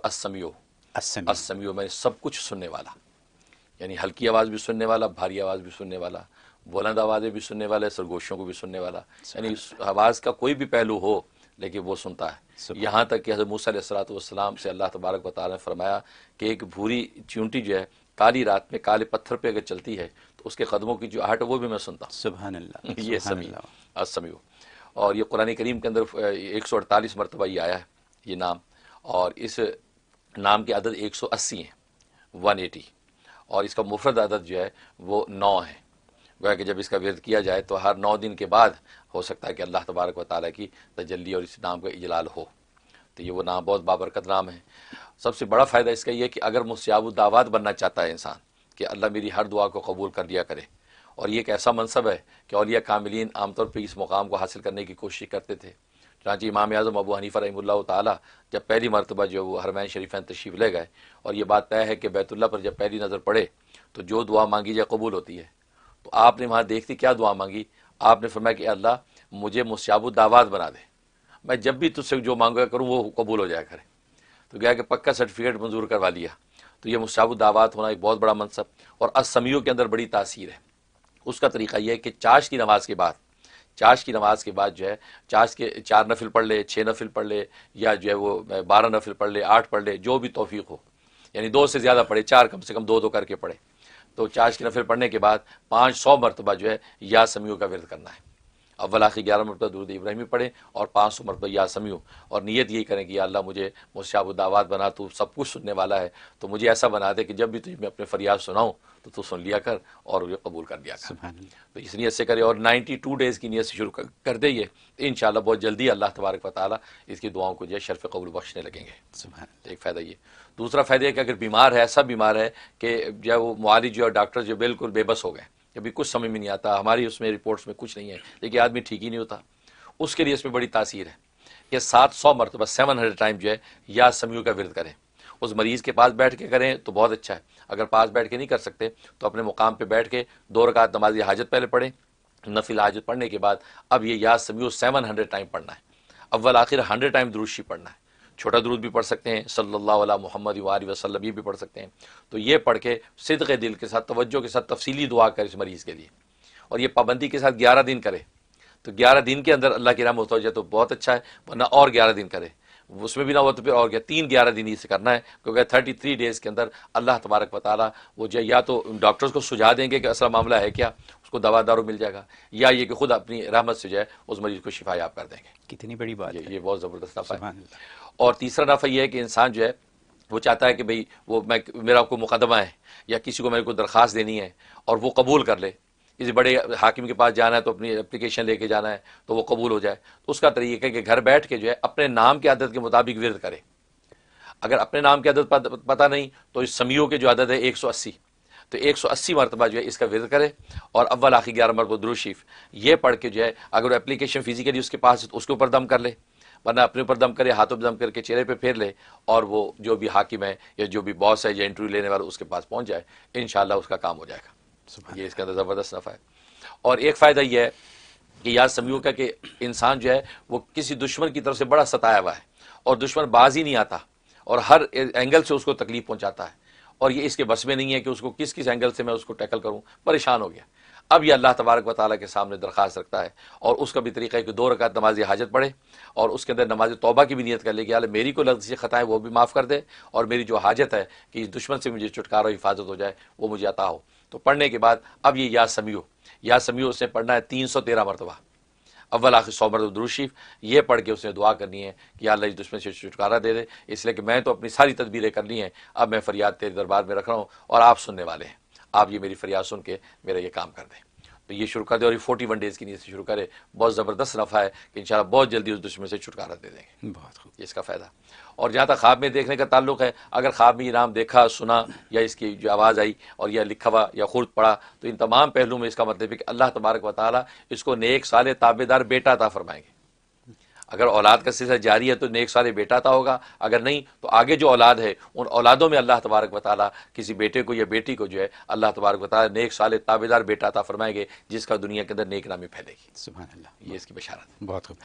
السمیع، السمیع میں سب کچھ سننے والا، یعنی ہلکی آواز بھی سننے والا، بھاری آواز بھی سننے والا، بلند آوازیں بھی سننے والا، سرگوشیوں کو بھی سننے والا، یعنی اس آواز کا کوئی بھی پہلو ہو لیکن وہ سنتا ہے۔ یہاں تک کہ حضرت موسیٰ علیہ السلام سے اللہ تبارک و تعالیٰ نے فرمایا کہ ایک بھوری چیونٹی جو ہے کالی رات میں کالے پتھر پہ اگر چلتی ہے تو اس کے قدموں کی جو آہٹ ہے وہ بھی میں سنتا ہوں۔ سبحان اللہ، یہ سمیع، السمیع۔ اور یہ قرآن کریم کے اندر 148 مرتبہ یہ آیا ہے یہ نام، اور اس نام کے عدد 180 ہیں، 180، اور اس کا مفرد عدد جو ہے وہ 9 ہے۔ گویا کہ جب اس کا ورد کیا جائے تو ہر 9 دن کے بعد ہو سکتا ہے کہ اللہ تبارک و تعالیٰ کی تجلی اور اس نام کا اجلال ہو، تو یہ وہ نام بہت بابرکت نام ہے۔ سب سے بڑا فائدہ اس کا یہ کہ اگر مستجاب الدعوات بننا چاہتا ہے انسان کہ اللہ میری ہر دعا کو قبول کر لیا کرے، اور یہ ایک ایسا منصب ہے کہ اولیاء کاملین عام طور پہ اس مقام کو حاصل کرنے کی کوشش کرتے تھے۔ چنانچہ امام اعظم ابو حنیفہ رحمہ اللہ تعالیٰ جب پہلی مرتبہ جو وہ حرمین شریفین تشریف لے گئے، اور یہ بات طے ہے کہ بیت اللہ پر جب پہلی نظر پڑے تو جو دعا مانگی جائے قبول ہوتی ہے، تو آپ نے وہاں دیکھتی کیا دعا مانگی؟ آپ نے فرمایا کہ اللہ مجھے مستجاب الدعوات بنا دے، میں جب بھی تجھ سے جو مانگا کروں وہ قبول ہو جایا کرے۔ تو گیا کہ پکا سرٹیفکیٹ منظور کروا لیا۔ تو یہ مستجاب الدعوات ہونا ایک بہت بڑا منصب، اور السمیع کے اندر بڑی تاثیر ہے۔ اس کا طریقہ یہ ہے کہ چاش کی نماز کے بعد جو ہے چاش کے 4 نفل پڑھ لے، 6 نفل پڑھ لے، یا جو ہے وہ 12 نفل پڑھ لے، 8 پڑھ لے، جو بھی توفیق ہو، یعنی 2 سے زیادہ پڑھے، 4 کم سے کم 2 کر کے پڑھے۔ تو چاش کی نفل پڑھنے کے بعد 500 مرتبہ جو ہے یا سمیع کا ورد کرنا ہے۔ اول آخر 11 مرتبہ درود ابراہیمی پڑھیں اور 500 مرتبہ یا سمیع، اور نیت یہی کریں کہ یا اللہ مجھے مستجاب الدعوات بنا، تو سب کچھ سننے والا ہے، تو مجھے ایسا بنا دے کہ جب بھی تجھے میں اپنے فریاد سناؤں تو سن لیا کر اور یہ قبول کر لیا کر۔ تو اس نیت سے کرے، اور 92 ڈیز کی نیت سے شروع کر دے یہ، تو انشاءاللہ بہت جلدی اللہ تبارک و تعالیٰ اس کی دعاؤں کو جو ہے شرف قبول بخشنے لگیں گے۔ ایک فائدہ یہ۔ دوسرا فائدہ یہ کہ اگر بیمار ہے، ایسا بیمار ہے کہ جو ہے وہ معالج اور ڈاکٹر جو بالکل بے بس ہو گئے، کبھی کچھ سمجھ میں نہیں آتا، ہماری اس میں رپورٹس میں کچھ نہیں ہے، لیکن آدمی ٹھیک ہی نہیں ہوتا، اس کے لیے اس میں بڑی تاثیر ہے کہ 700 مرتبہ 700 ٹائم جو ہے یا سمیع کا ورد کریں۔ اس مریض کے پاس بیٹھ کے کریں تو بہت اچھا ہے، اگر پاس بیٹھ کے نہیں کر سکتے تو اپنے مقام پہ بیٹھ کے 2 رکعت نماز حاجت پہلے پڑھیں، نفل حاجت پڑھنے کے بعد اب یہ یا سمیع 700 ٹائم پڑھنا ہے۔ اول آخر 100 ٹائم درود شریف پڑھنا ہے۔ چھوٹا درود بھی پڑھ سکتے ہیں، صلی اللہ علیہ محمد وآلہ وسلم، یہ بھی پڑھ سکتے ہیں۔ تو یہ پڑھ کے صدق دل کے ساتھ، توجہ کے ساتھ تفصیلی دعا کرے اس مریض کے لیے، اور یہ پابندی کے ساتھ 11 دن کرے، تو 11 دن کے اندر اللہ کی رحمت ہو جائے تو بہت اچھا ہے، ورنہ اور 11 دن کرے، اس میں بھی نہ ہو تو پھر اور 11 دن ہی سے کرنا ہے، کیونکہ 33 ڈیز کے اندر اللہ تبارک و تعالیٰ وہ جو یا تو ڈاکٹرز کو سجھا دیں گے کہ اصل معاملہ ہے کیا، اس کو دوا دارو مل جائے گا، یا یہ کہ خود اپنی رحمت سے جو ہے اس مریض کو شفا یاب کر دیں گے۔ کتنی بڑی بات ہے، یہ بہت زبردست نفع ہے۔ اور تیسرا نفع یہ ہے کہ انسان جو ہے وہ چاہتا ہے کہ بھئی وہ میرا کوئی مقدمہ ہے یا کسی کو میرے کو درخواست دینی ہے اور وہ قبول کر لے، کسی بڑے حاکم کے پاس جانا ہے تو اپنی اپلیکیشن لے کے جانا ہے تو وہ قبول ہو جائے، تو اس کا طریقہ ہے کہ گھر بیٹھ کے جو ہے اپنے نام کے عدد کے مطابق ورد کرے۔ اگر اپنے نام کے عدد پتہ نہیں تو اس سمیع کے جو عدد ہے 180، تو 180 مرتبہ جو ہے اس کا ورد کرے، اور اول آخر 11 مرتبہ درود شریف یہ پڑھ کے جو ہے اگر اپلیکیشن فزیکلی اس کے پاس اس کے اوپر دم کر لے، ورنہ اپنے اوپر دم کرے، ہاتھوں پہ دم کر کے چہرے پہ پھیر لے، اور وہ جو بھی حاکم ہے یا جو بھی باس ہے یا انٹرویو لینے والا اس کے پاس پہنچ جائے، انشاءاللہ اس کا کام ہو جائے گا۔ یہ اس کے اندر زبردست نفع ہے۔ اور ایک فائدہ یہ ہے کہ یا سمیع کا کہ انسان جو ہے وہ کسی دشمن کی طرف سے بڑا ستایا ہوا ہے، اور دشمن باز ہی نہیں آتا، اور ہر اینگل سے اس کو تکلیف پہنچاتا ہے، اور یہ اس کے بس میں نہیں ہے کہ اس کو کس اینگل سے میں اس کو ٹیکل کروں، پریشان ہو گیا۔ اب یہ اللہ تبارک و تعالیٰ کے سامنے درخواست رکھتا ہے، اور اس کا بھی طریقہ ہے کہ 2 رکعت نماز حاجت پڑھے، اور اس کے اندر نماز توبہ کی بھی نیت کر لے کہ اللہ میری کوئی لفظ سے خطا ہے وہ بھی معاف کر دے، اور میری جو حاجت ہے کہ اس دشمن سے مجھے چھٹکارا و حفاظت ہو جائے وہ مجھے عطا ہو۔ تو پڑھنے کے بعد اب یہ یا سمیع اس نے پڑھنا ہے 313 مرتبہ، اول آخر 100 مرتبہ درود شریف یہ پڑھ کے اس نے دعا کرنی ہے کہ یا اللہ اس دشمن سے چھٹکارا دے دے، اس لیے کہ میں تو اپنی ساری تدبیریں کر لی ہیں، اب میں فریاد تیرے دربار میں رکھ رہا ہوں اور آپ سننے والے ہیں، آپ یہ میری فریاد سن کے میرا یہ کام کر دیں۔ تو یہ شروع کر دے، اور یہ 41 ڈیز کی نیت سے شروع کرے، بہت زبردست نفع ہے کہ انشاءاللہ بہت جلدی اس دشمن سے چھٹکارا دے دیں گے۔ بہت خوب۔ یہ اس کا فائدہ۔ اور جہاں تک خواب میں دیکھنے کا تعلق ہے، اگر خواب میں یہ نام دیکھا، سنا، یا اس کی جو آواز آئی اور یا لکھا ہوا یا خود پڑھا، تو ان تمام پہلوؤں میں اس کا مطلب ہے کہ اللہ تبارک و تعالیٰ اس کو نیک صالح تابعدار بیٹا عطا فرمائیں گے۔ اگر اولاد کا سلسلہ جاری ہے تو نیک صالح بیٹا عطا ہوگا، اگر نہیں تو آگے جو اولاد ہے ان اولادوں میں اللہ تبارک و تعالیٰ کسی بیٹے کو یا بیٹی کو جو ہے اللہ تبارک و تعالیٰ نیک صالح تابعدار بیٹا عطا فرمائیں گے، جس کا دنیا کے اندر نیک نامی پھیلے گی۔ سبحان اللہ، یہ اس کی بشارت ہے۔ بہت خوب۔